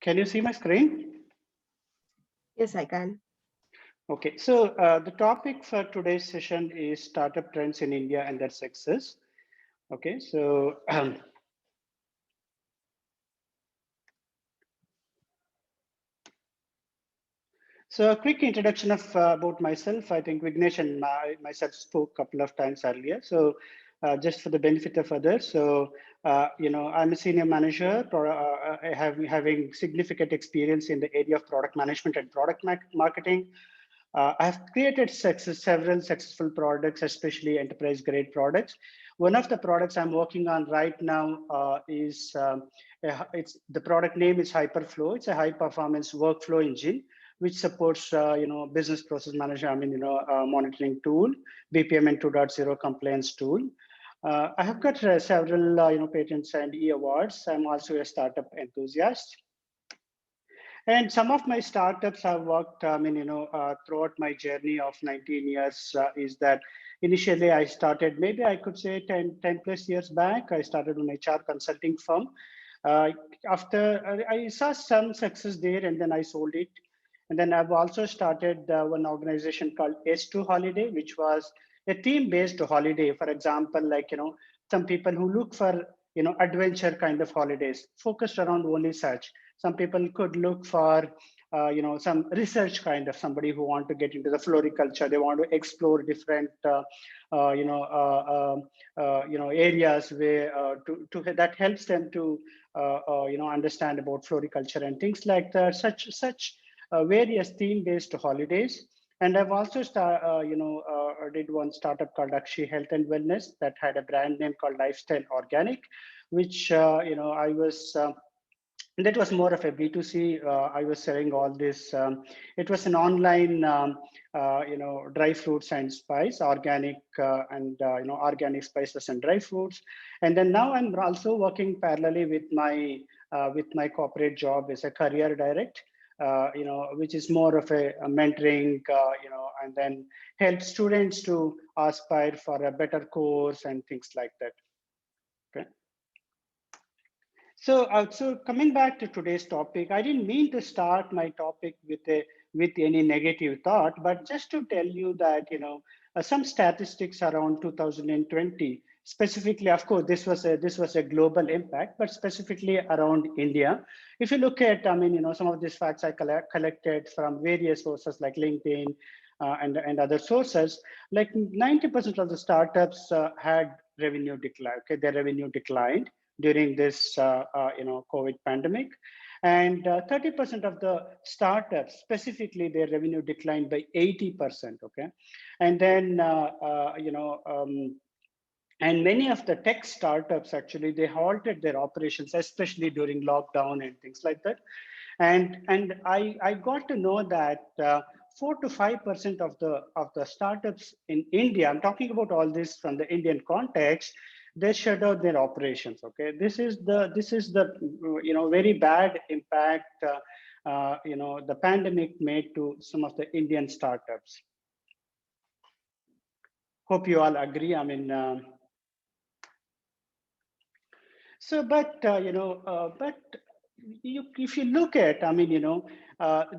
Can you see my screen? Yes, I can. Okay, so the topic for today's session is startup trends in India and their success. Okay, so so a quick introduction of about myself. I think Vignesh and myself spoke a couple of times earlier. So just for the benefit of others, so I'm a senior manager. I have having significant experience in the area of product management and product marketing. I have created several successful products, especially enterprise grade products. One of the products I'm working on right now is it's the product name is Hyperflow. It's a high performance workflow engine which supports business process manager. Monitoring tool, BPMN 2.0 compliance tool. I have got several patents and awards. I'm also a startup enthusiast. And some of my startups have worked, throughout my journey of 19 years is that initially I started, maybe I could say 10 plus years back, I started an HR consulting firm. Uh, After I saw some success there and then I sold it. And then I've also started one organization called S2 Holiday, which was a theme-based holiday. For example, some people who look for, adventure kind of holidays focused around only such. Some people could look for some research kind of somebody who want to get into the floriculture. They want to explore different areas where that helps them to understand about floriculture and things like that. Such various theme based holidays. And I've also did one startup called Akshi Health and Wellness that had a brand name called Lifestyle Organic, which I was that was more of a B2C. I was selling all this. It was an online, dry fruits and spice, organic organic spices and dry fruits. And then now I'm also working parallelly with my corporate job as a career direct. Which is more of a mentoring, and then help students to aspire for a better course and things like that. Okay. So coming back to today's topic, I didn't mean to start my topic with any negative thought, but just to tell you that some statistics around 2020, specifically, of course, this was a global impact, but specifically around India. If you look at, some of these facts I collected from various sources like LinkedIn and other sources, like 90% of the startups had revenue decline. Okay, their revenue declined during this COVID pandemic. And 30% of the startups, specifically, their revenue declined by 80%. Okay, and then and many of the tech startups actually they halted their operations, especially during lockdown and things like that. And I got to know that 4 to 5% of the startups in India, I'm talking about all this from the Indian context, they shut down their operations. Okay, this is the very bad impact the pandemic made to some of the Indian startups. Hope you all agree. But if you look at,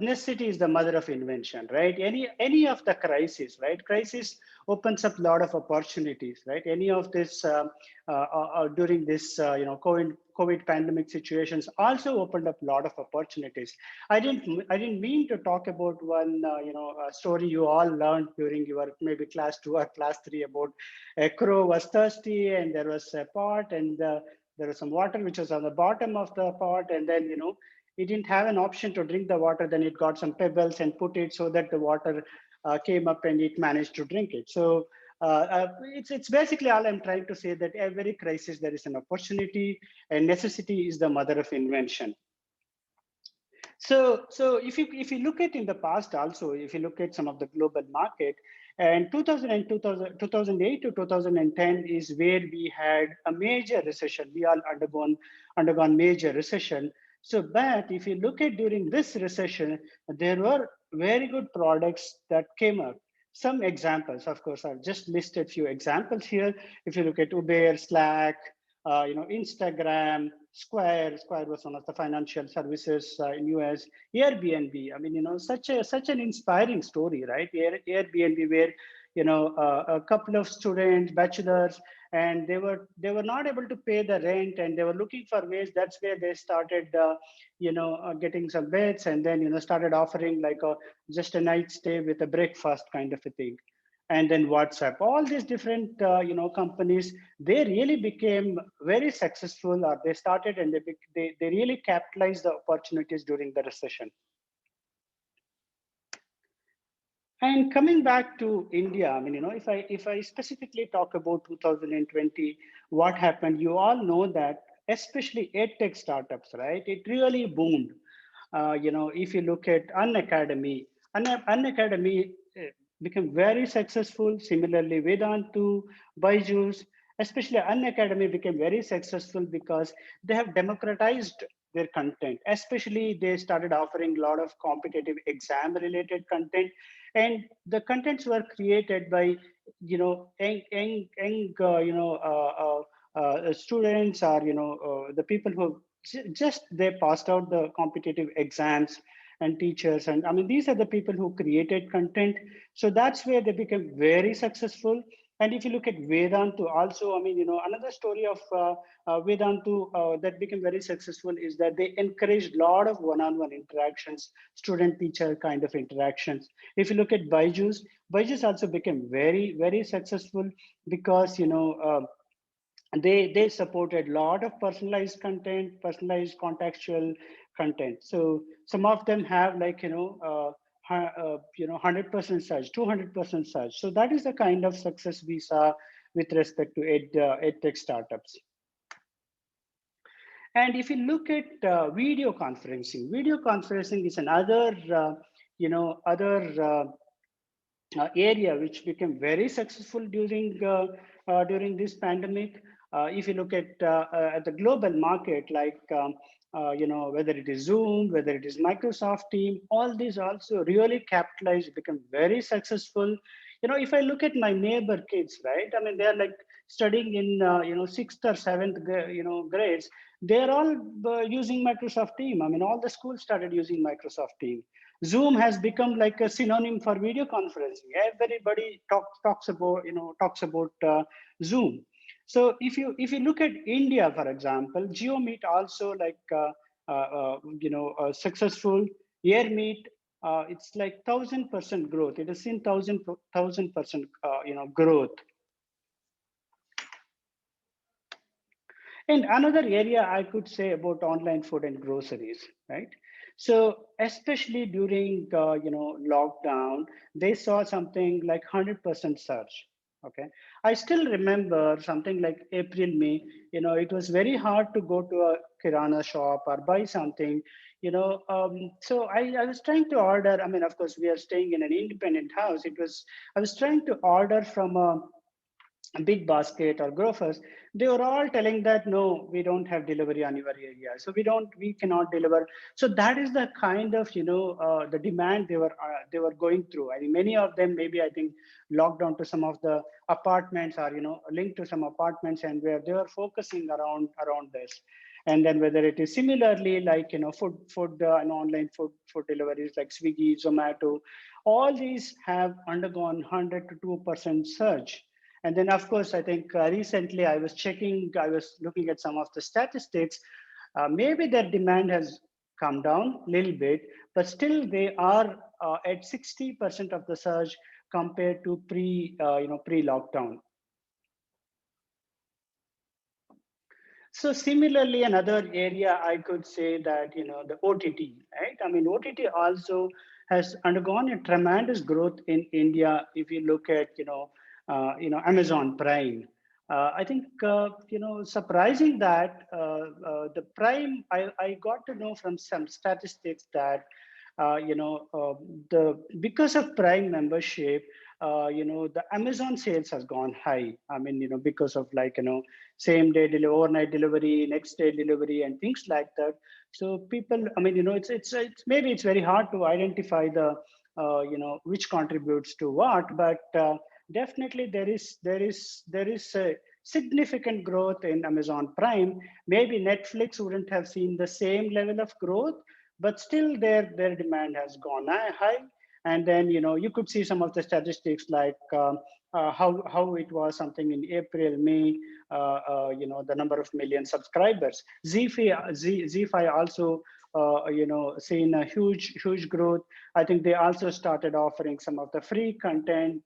necessity is the mother of invention, right? Any of the crisis, right? Crisis opens up a lot of opportunities, right? Any of this during this, COVID pandemic situations also opened up a lot of opportunities. I didn't mean to talk about one, story you all learned during your maybe class 2 or class 3 about a crow was thirsty and there was a pot and there was some water which was on the bottom of the pot, and then it didn't have an option to drink the water. Then it got some pebbles and put it so that the water came up and it managed to drink it. So it's basically all I'm trying to say, that every crisis there is an opportunity, and necessity is the mother of invention. So if you look at in the past also, if you look at some of the global market, and 2008 to 2010 is where we had a major recession. We all undergone major recession. So, but if you look at during this recession, there were very good products that came up. Some examples, of course, I've just listed few examples here. If you look at Uber, Slack, Instagram, Square was one of the financial services in US, Airbnb. I mean, such an inspiring story, right? Airbnb, where a couple of students, bachelors, and they were not able to pay the rent, and they were looking for ways. That's where they started, getting some beds, and then started offering like a just a night stay with a breakfast kind of a thing. And then WhatsApp, all these different companies, they really became very successful, or they started and they really capitalized the opportunities during the recession. And coming back to India, I mean, if I specifically talk about 2020, what happened, you all know that, especially edtech startups, right? It really boomed. If you look at Unacademy became very successful. Similarly, Vedantu, Byju's, especially Unacademy became very successful because they have democratized their content. Especially, they started offering a lot of competitive exam-related content, and the contents were created by young students, or the people who just they passed out the competitive exams, and teachers, and I mean these are the people who created content. So that's where they became very successful. And if you look at Vedantu also, I mean, another story of Vedantu that became very successful is that they encouraged a lot of one-on-one interactions, student-teacher kind of interactions. If you look at Byju's also became very, very successful because, they supported a lot of personalized content, personalized contextual content. So some of them have like 100% search, 200% search. So that is the kind of success we saw with respect to edtech startups. And if you look at video conferencing is another area which became very successful during this pandemic. If you look at the global market, like whether it is Zoom, whether it is Microsoft Team, all these also really capitalized, become very successful. If I look at my neighbor kids, right? I mean, they are like studying in sixth or seventh grades. They are all using Microsoft Team. I mean, all the schools started using Microsoft Team. Zoom has become like a synonym for video conferencing. Everybody talks about Zoom. So if you look at India, for example, GeoMeet also like successful. AirMeet, it's like 1,000% growth. It has seen 1,000% growth. And another area I could say about online food and groceries, right? So especially during lockdown, they saw something like 100% surge. Okay, I still remember something like April, May. It was very hard to go to a kirana shop or buy something. So I was trying to order. I mean, of course, we are staying in an independent house. I was trying to order from a big basket or grocers. They were all telling that no, we don't have delivery on your area, so we cannot deliver. So that is the kind of the demand they were going through. I mean, many of them maybe, I think, locked down to some of the apartments, or linked to some apartments, and where they were focusing around this. And then whether it is similarly like food and online food deliveries like Swiggy, Zomato, all these have undergone 100 to 2% surge. And then, of course, I think recently I was looking at some of the statistics. Maybe their demand has come down a little bit, but still they are at 60% of the surge compared to pre-lockdown. So similarly, another area I could say that the OTT, right? I mean, OTT also has undergone a tremendous growth in India. If you look at Amazon Prime, I think surprising that the Prime, I got to know from some statistics that the because of Prime membership, the Amazon sales has gone high. I mean, because of like same day delivery, overnight delivery, next day delivery, and things like that. So people, I mean, it's maybe it's very hard to identify the which contributes to what, but definitely there is a significant growth in Amazon Prime. Maybe Netflix wouldn't have seen the same level of growth, but still their demand has gone high. And then you could see some of the statistics like how it was something in April, May, the number of million subscribers. Z5 also seen a huge growth. I think they also started offering some of the free content.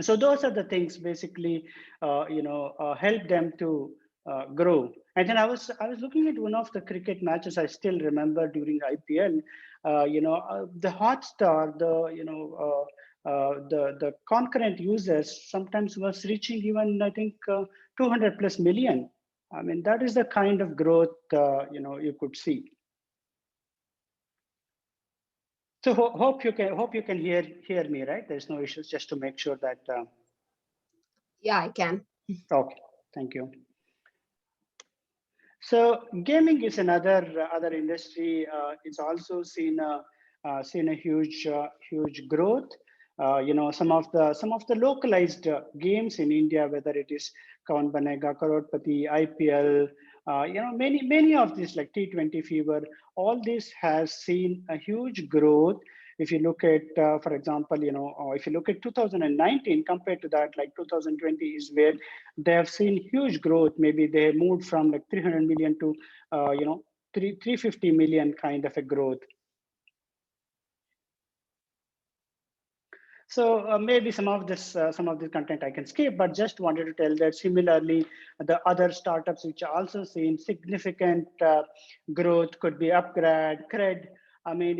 So those are the things basically help them to grow. And then I was looking at one of the cricket matches I still remember during IPL. The Hotstar, the concurrent users sometimes was reaching even, I think, 200 plus million. I mean, that is the kind of growth you could see. So hope you can hear me, right? There's no issues. Just to make sure that. Yeah, I can. Okay, thank you. So gaming is another other industry. It's also seen a huge growth. Some of the localized games in India, whether it is Kaun Banega, Crorepati, IPL, many of these like T20 Fever, all this has seen a huge growth. If you look at, for example, if you look at 2019 compared to that, like 2020 is where they have seen huge growth. Maybe they moved from like 300 million to 350 million kind of a growth. So maybe some of this content I can skip, but just wanted to tell that similarly, the other startups which are also seeing significant growth could be Upgrad, Cred. I mean,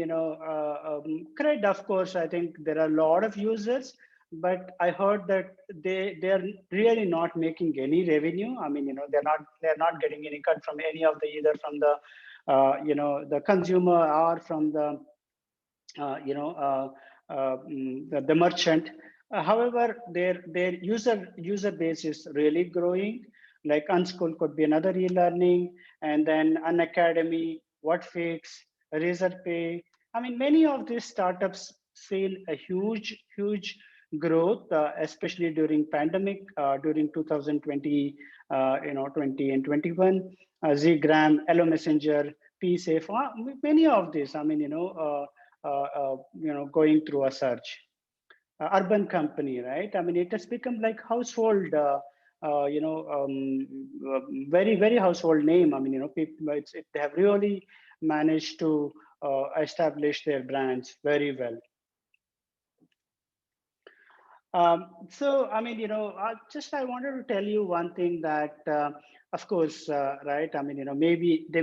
Cred, of course, I think there are a lot of users, but I heard that they're really not making any revenue. I mean, they're not getting any cut from any of the either from the the consumer or from the the merchant. However, their user base is really growing. Like Unschool could be another e-learning, and then Unacademy, Whatfix, Razorpay. I mean, many of these startups seen a huge growth, especially during pandemic, during 2020, 20 and 21. Zgram, Hello Messenger, PSafe, many of these. I mean, going through a search. Urban Company, right? I mean, it has become like household, very household name. I mean, people, they have really managed to establish their brands very well. So, I mean, I wanted to tell you one thing that, of course, right? I mean, maybe you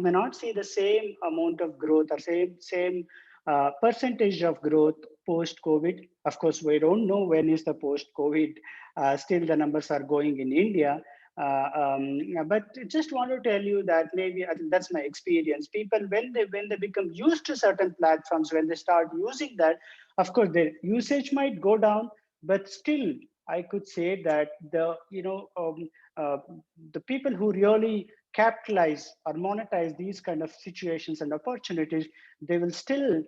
may not see the same amount of growth or same percentage of growth post-COVID. Of course, we don't know when is the post-COVID. Still, the numbers are going in India. But just want to tell you that maybe I think that's my experience. People, when they become used to certain platforms, when they start using that, of course, their usage might go down, but still I could say that the people who really capitalize or monetize these kind of situations and opportunities, they will still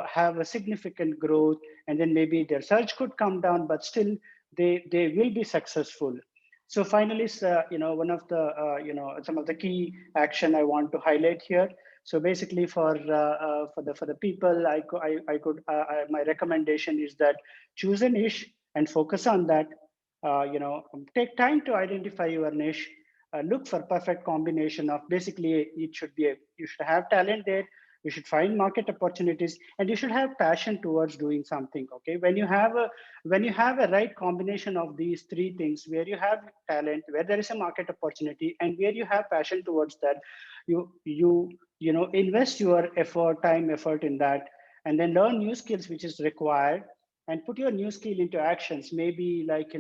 have a significant growth, and then maybe their search could come down, but still they will be successful. So finally, one of the some of the key action I want to highlight here. So basically, for the people, my recommendation is that choose a niche and focus on that. Take time to identify your niche. Look for perfect combination of basically you should have talent there. You should find market opportunities, and you should have passion towards doing something. Okay, when you have a right combination of these three things, where you have talent, where there is a market opportunity, and where you have passion towards that, you invest your time effort in that, and then learn new skills which is required, and put your new skill into actions. Maybe like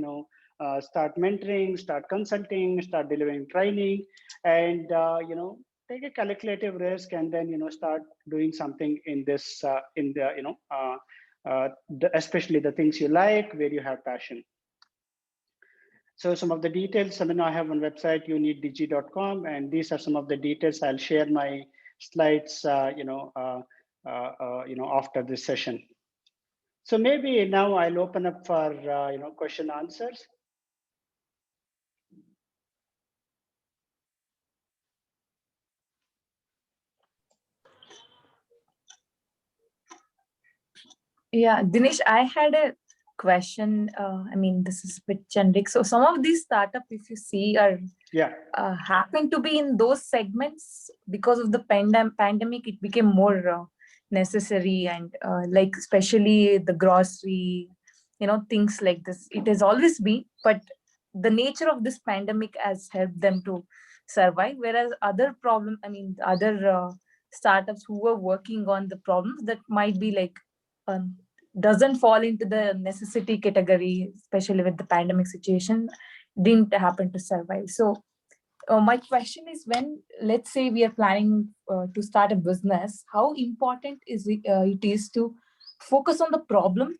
start mentoring, start consulting, start delivering training, and take a calculative risk, and then start doing something in this in the especially the things you like, where you have passion. So some of the details, I mean, I have one website, youneeddigi.com, and these are some of the details. I'll share my slides after this session. So maybe now I'll open up for question answers. Yeah, Dinesh, I had a question. I mean, this is a bit generic. So some of these startup, if you see, are Yeah. happen to be in those segments because of the pandemic. It became more necessary, and like especially the grocery, things like this. It has always been, but the nature of this pandemic has helped them to survive. Whereas other problem, I mean, other startups who were working on the problems that might be like um, doesn't fall into the necessity category, especially with the pandemic situation, didn't happen to survive. So my question is, when let's say we are planning to start a business, how important it is to focus on the problem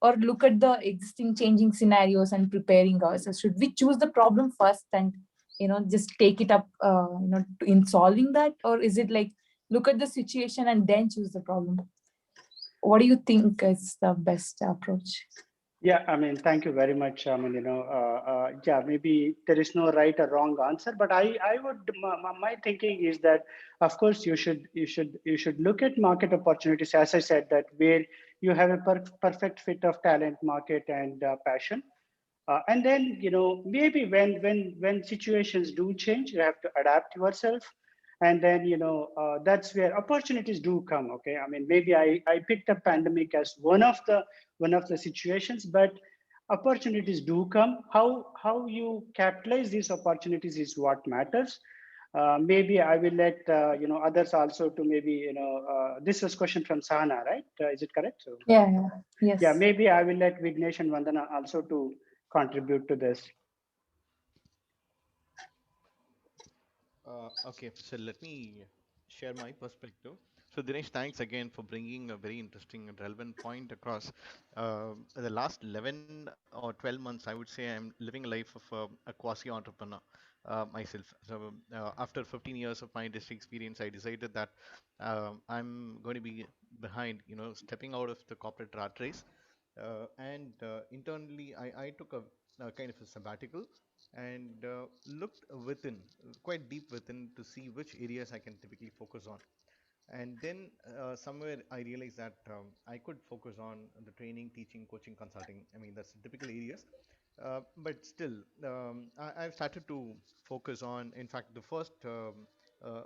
or look at the existing changing scenarios and preparing ourselves? Should we choose the problem first and just take it up in solving that, or is it like look at the situation and then choose the problem? What do you think is the best approach? Yeah, I mean, thank you very much. I mean, yeah, maybe there is no right or wrong answer, but I would, my thinking is that, of course, you should look at market opportunities. As I said, that where you have a perfect fit of talent, market, and passion, and then maybe when situations do change, you have to adapt yourself, and then that's where opportunities do come. Okay, I mean, maybe I picked up pandemic as one of the situations, but opportunities do come. How you capitalize these opportunities is what matters. Maybe I will let others also to maybe this was question from Sahana, right? Is it correct? So Yeah, yeah. yeah, Yes. maybe I will let Vignesh and Vandana also to contribute to this. Okay, so let me share my perspective. So, Dinesh, thanks again for bringing a very interesting and relevant point across. The last 11 or 12 months, I would say I'm living a life of a quasi entrepreneur myself. So, after 15 years of my industry experience, I decided that I'm going to be behind, stepping out of the corporate rat race. And internally, I took a kind of a sabbatical and looked within, quite deep within, to see which areas I can typically focus on. And then somewhere I realized that I could focus on the training, teaching, coaching, consulting. I mean, that's the typical areas. But still, I've started to focus on, in fact, the first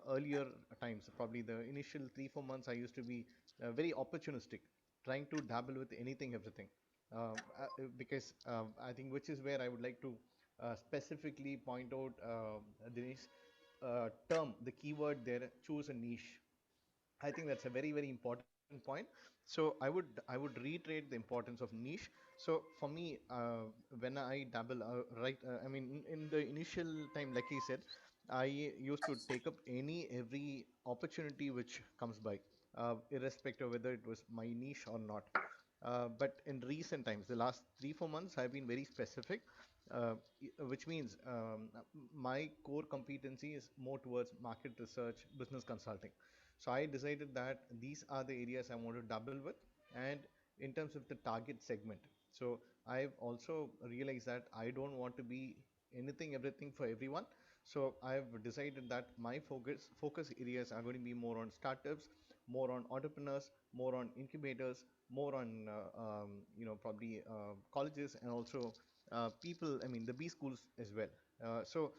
earlier times, probably the initial 3 4 months, I used to be very opportunistic, trying to dabble with anything, everything. Because I think which is where I would like to specifically point out, Dinesh, term, the keyword there, choose a niche. I think that's a very very important point. So I would reiterate the importance of niche. So for me, when I dabble, right, I mean, in the initial time, like he said, I used to take up any every opportunity which comes by, irrespective whether it was my niche or not. But in recent times, the last 3 4 months, I've been very specific, which means my core competency is more towards market research, business consulting. So I decided that these are the areas I want to double with. And in terms of the target segment, so I've also realized that I don't want to be anything, everything for everyone. So I've decided that my focus areas are going to be more on startups, more on entrepreneurs, more on incubators, more on probably colleges, and also people. I mean, the B schools as well. So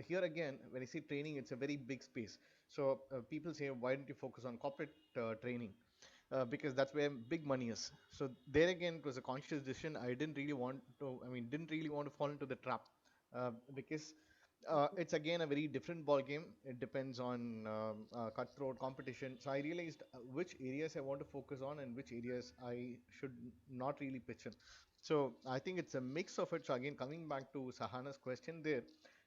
here again, when I say training, it's a very big space. So people say, why don't you focus on corporate training? Because that's where big money is. So there again, it was a conscious decision. I didn't really want to. I mean, didn't really want to fall into the trap, because it's again a very different ball game. It depends on cutthroat competition. So I realized which areas I want to focus on and which areas I should not really pitch in. So I think it's a mix of it. So again, coming back to Sahana's question there,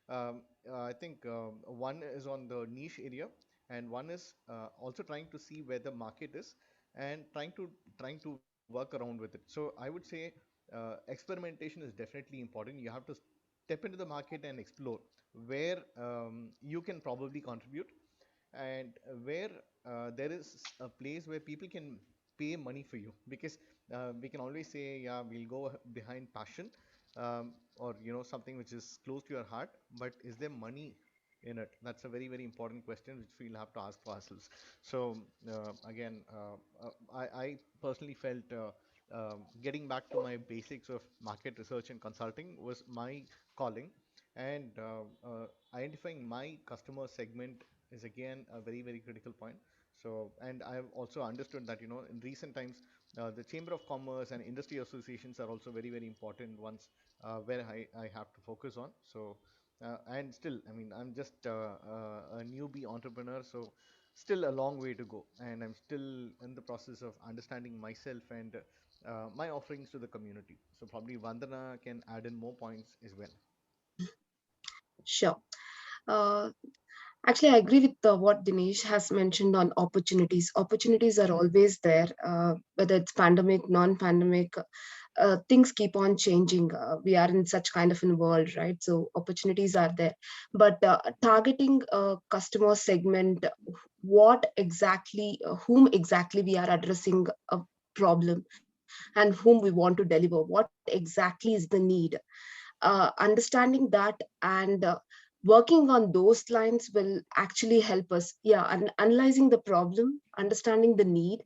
I think one is on the niche area, and one is also trying to see where the market is and trying to work around with it. So I would say experimentation is definitely important. You have to step into the market and explore where you can probably contribute, and where there is a place where people can pay money for you. Because we can always say, yeah, we'll go behind passion, or something which is close to your heart, but is there money in it? That's a very, very important question which we'll have to ask for ourselves. So again, I personally felt getting back to my basics of market research and consulting was my calling, and identifying my customer segment is again a very, very critical point. So, and I've also understood that, in recent times, the Chamber of Commerce and industry associations are also very, very important ones where I have to focus on. So, and still, I mean, I'm just a newbie entrepreneur, so still a long way to go, and I'm still in the process of understanding myself and my offerings to the community. So probably Vandana can add in more points as well. Sure. Uh, Actually, I agree with what Dinesh has mentioned on opportunities. Opportunities are always there, whether it's pandemic, non-pandemic. Things keep on changing. We are in such kind of a world, right? So opportunities are there, but targeting a customer segment, whom exactly we are addressing a problem, and whom we want to deliver. What exactly is the need? Understanding that and working on those lines will actually help us, yeah, and analyzing the problem, understanding the need.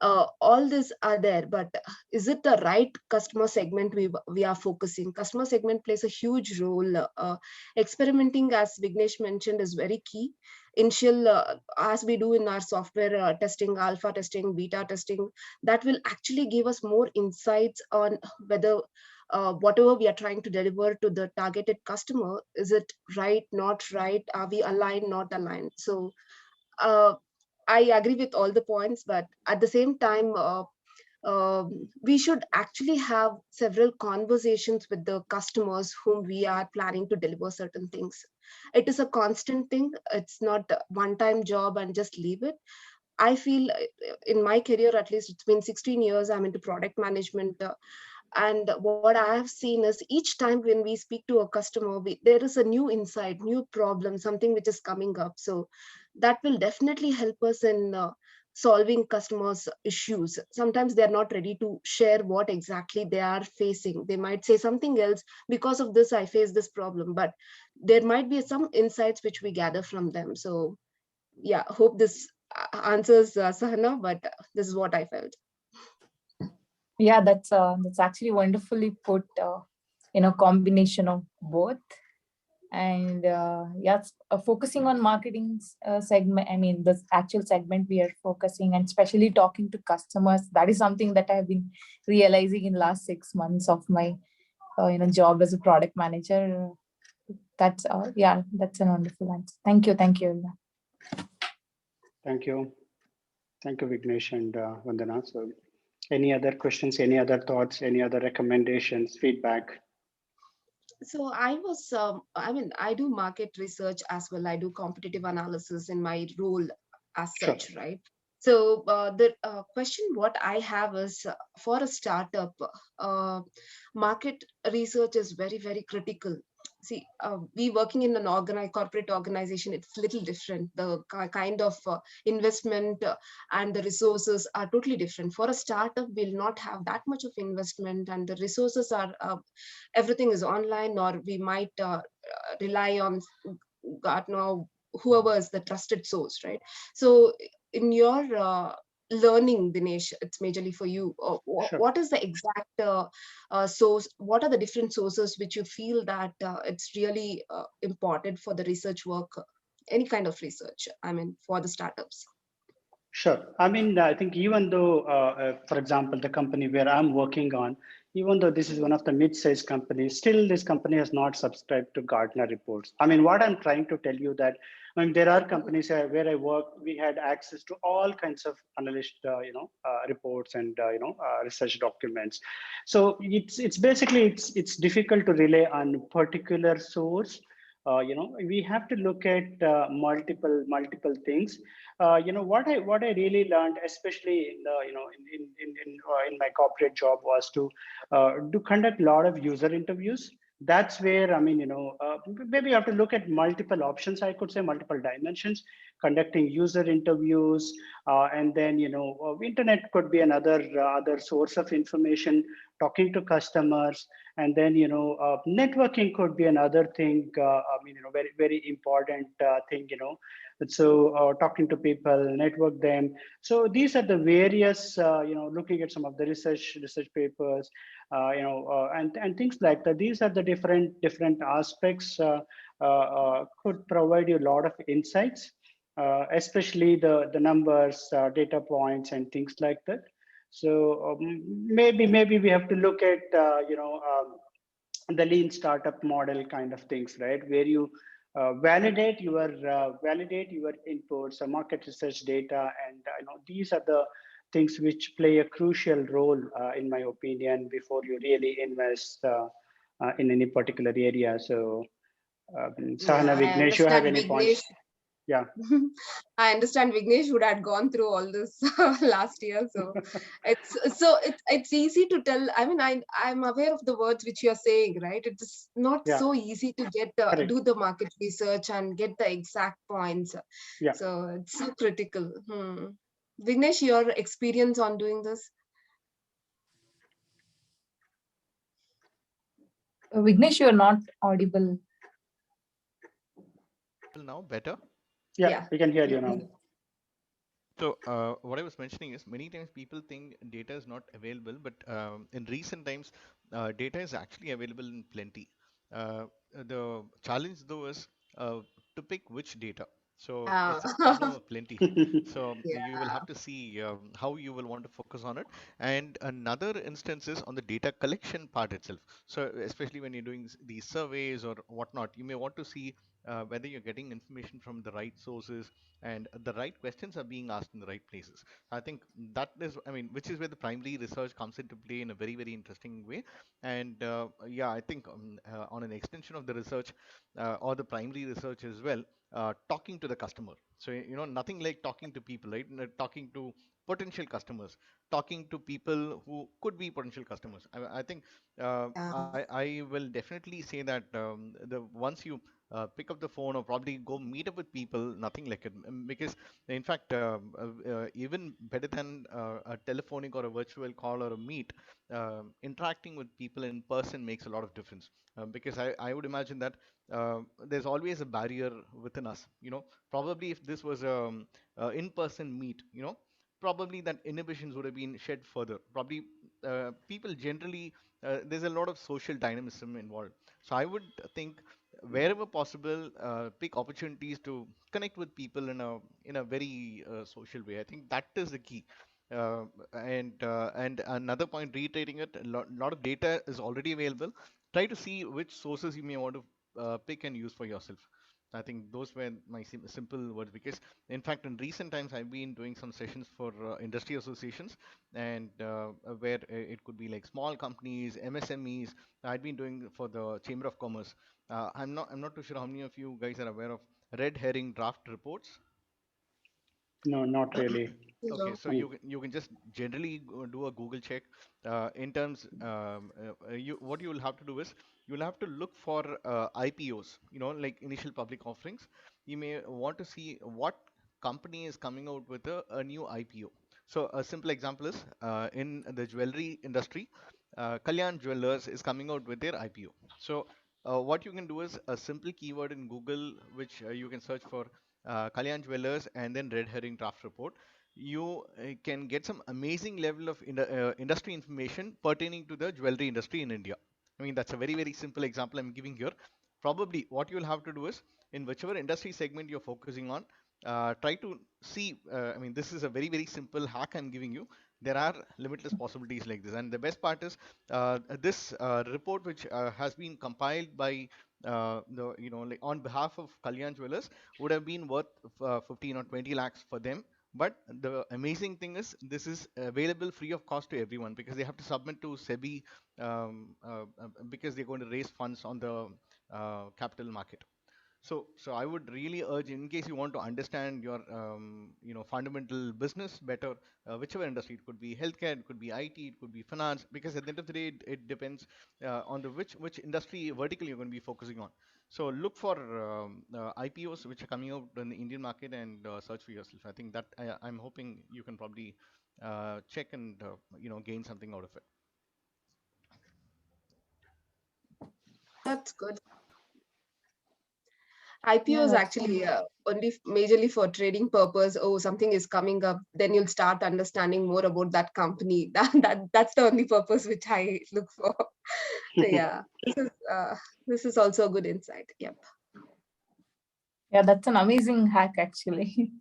All these are there, but is it the right customer segment we are focusing? Customer segment plays a huge role. Experimenting, as Vignesh mentioned, is very key. Initial, as we do in our software testing, alpha testing, beta testing, that will actually give us more insights on whether whatever we are trying to deliver to the targeted customer, is it right, not right, are we aligned, not aligned? So uh, I agree with all the points, but at the same time, we should actually have several conversations with the customers whom we are planning to deliver certain things. It is a constant thing. It's not a one-time job and just leave it. I feel in my career, at least it's been 16 years, I'm into product management. And what I have seen is each time when we speak to a customer, there is a new insight, new problem, something which is coming up. So that will definitely help us in solving customers' issues. Sometimes they're not ready to share what exactly they are facing. They might say something else, because of this, I face this problem. But there might be some insights which we gather from them. So yeah, hope this answers Sahana, but this is what I felt. Yeah, that's actually wonderfully put. Combination of both. And yes, focusing on marketing segment, I mean the actual segment we are focusing, and especially talking to customers, that is something that I've been realizing in last 6 months of my job as a product manager. That's yeah, that's a wonderful answer. Thank you, thank you, Ilya. Thank you. Thank you, Vignesh and Vandana. So any other questions, any other thoughts, any other recommendations, feedback? So I mean, I do market research as well. I do competitive analysis in my role as Sure. such, right? So the question what I have is, for a startup, uh, market research is very, very critical. See, we working in an corporate organization, it's little different. The kind of investment and the resources are totally different. For a startup, we'll not have that much of investment, and the resources are everything is online, or we might rely on Gartner, whoever is the trusted source, right? So in your learning, Dinesh, it's majorly for you. Sure. What is the exact source? What are the different sources which you feel that it's really important for the research work? Any kind of research, I mean, for the startups. Sure. I mean, I think even though, for example, the company where I'm working on, even though this is one of the mid-sized companies, still this company has not subscribed to Gartner reports. I mean, what I'm trying to tell you that, I mean, there are companies where I work, we had access to all kinds of analyst, reports and research documents. So it's basically it's difficult to rely on particular source. We have to look at multiple things. What I really learned, especially in the in my corporate job, was to conduct a lot of user interviews. That's where, I mean, maybe you have to look at multiple options, I could say multiple dimensions. conducting user interviews, and then internet could be another other source of information, talking to customers, and then networking could be another thing. I mean, very very important thing. So talking to people, network them. So these are the various, looking at some of the research papers, and things like that. These are the different aspects could provide you a lot of insights, especially the numbers, data points, and things like that. So maybe we have to look at the lean startup model kind of things, right? Where you validate your inputs, market research data, and these are the things which play a crucial role, in my opinion, before you really invest in any particular area. So, Yeah, Sahana, I Vignesh, you have understand any Vignesh. points? Yeah. I understand Vignesh would have gone through all this last year, so it's easy to tell. I mean, I'm aware of the words which you're saying, right? It is not Yeah. so easy to get Correct. do the market research and get the exact points. Yeah. So it's so critical. Vignesh, your experience on doing this? Vignesh, you're not audible. Now better. Yeah. Yeah. We can hear you now. So what I was mentioning is many times people think data is not available, but in recent times, data is actually available in plenty. The challenge though is to pick which data. So Ah. it's a problem of plenty. So you will Yeah. have to see how you will want to focus on it. And another instance is on the data collection part itself. So especially when you're doing these surveys or whatnot, you may want to see whether you're getting information from the right sources and the right questions are being asked in the right places. I think that is, I mean, which is where the primary research comes into play in a very, very interesting way. And yeah, I think on an extension of the research or the primary research as well, talking to the customer. So, nothing like talking to people, right? Talking to potential customers, talking to people who could be potential customers. I think Yeah. I will definitely say that the once you pick up the phone or probably go meet up with people, nothing like it. Because in fact, even better than a telephonic or a virtual call or a meet, interacting with people in person makes a lot of difference. Because I would imagine that there's always a barrier within us. Probably if this was a in-person meet, probably that inhibitions would have been shed further. Probably people generally, there's a lot of social dynamism involved. So I would think wherever possible, pick opportunities to connect with people in a very social way. I think that is the key. Uh, and another point, reiterating it, lot of data is already available. Try to see which sources you may want to pick and use for yourself. I think those were my simple words, because in fact in recent times I've been doing some sessions for industry associations, and where it could be like small companies, MSMEs. I've been doing for the Chamber of Commerce. I'm not too sure how many of you guys are aware of red herring draft reports. No, not really. Okay, No. so you can just generally do a Google check in terms. You what you will have to do is you'll have to look for IPOs. Like initial public offerings. You may want to see what company is coming out with a new IPO. So a simple example is in the jewelry industry, Kalyan Jewelers is coming out with their IPO. So what you can do is a simple keyword in Google, which you can search for Kalyan Jewelers and then red herring draft report. You can get some amazing level of industry information pertaining to the jewelry industry in India. I mean, that's a very, very simple example I'm giving here. Probably what you'll have to do is in whichever industry segment you're focusing on, try to see. I mean, this is a very, very simple hack I'm giving you. There are limitless possibilities like this. And the best part is this report, which has been compiled by like on behalf of Kalyan Jewelers, would have been worth 15 or 20 lakhs for them. But the amazing thing is this is available free of cost to everyone, because they have to submit to SEBI, because they're going to raise funds on the capital market. So I would really urge, in case you want to understand your fundamental business better, whichever industry, it could be healthcare, it could be IT, it could be finance, because at the end of the day, it depends on the which industry vertical you're going to be focusing on. So look for IPOs which are coming out in the Indian market, and search for yourself. I think that I'm hoping you can probably check and gain something out of it. That's good. IPO Yeah, is that's actually only majorly for trading purpose. Oh, something is coming up, then you'll start understanding more about that company. That's the only purpose which I look for. So yeah, this is also a good insight. Yep. yeah, that's an amazing hack actually.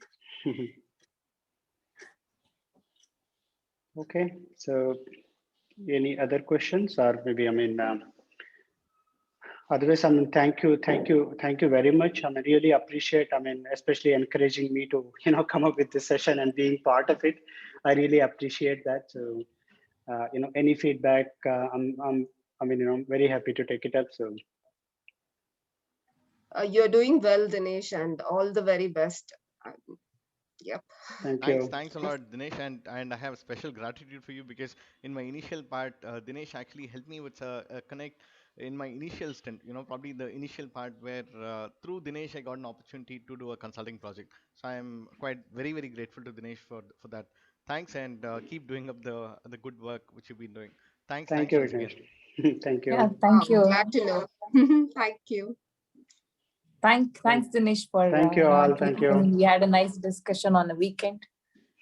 Okay, so any other questions, or maybe, otherwise, thank you very much. Really appreciate, especially encouraging me to, come up with this session and being part of it. I really appreciate that. So, any feedback, I'm very happy to take it up. So, You're doing well, Dinesh, and all the very best. Yep. thank Thanks, you. thanks a lot, Dinesh, and I have special gratitude for you, because in my initial part, Dinesh actually helped me with a connect in my initial stint. Probably the initial part where through Dinesh I got an opportunity to do a consulting project. So I am quite very very grateful to Dinesh for that. Thanks, and keep doing up the good work which you've been doing. Thanks, Thank thanks you, once again. Vignesh. Thank Yeah, you. thank you. Glad to know. Thank you. Thanks, Dinesh, for Thank you all. Thank you. we had a nice discussion on the weekend.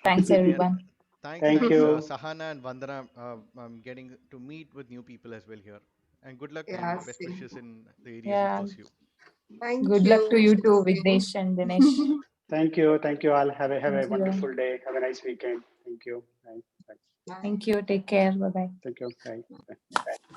Thanks, Yeah, everyone. Thank thanks, you. Sahana and Vandana. I'm getting to meet with new people as well here. And good luck Yeah, and best same. wishes in the areas you Yeah, pursue. Thank good luck to you. you too, Same. Vignesh and Dinesh. Thank you. Thank you all. Have a Thank you. wonderful day. Have a nice weekend. Thank you. Bye. Bye. Bye. Thank you. Take care. Bye bye. Thank you. Bye. Bye.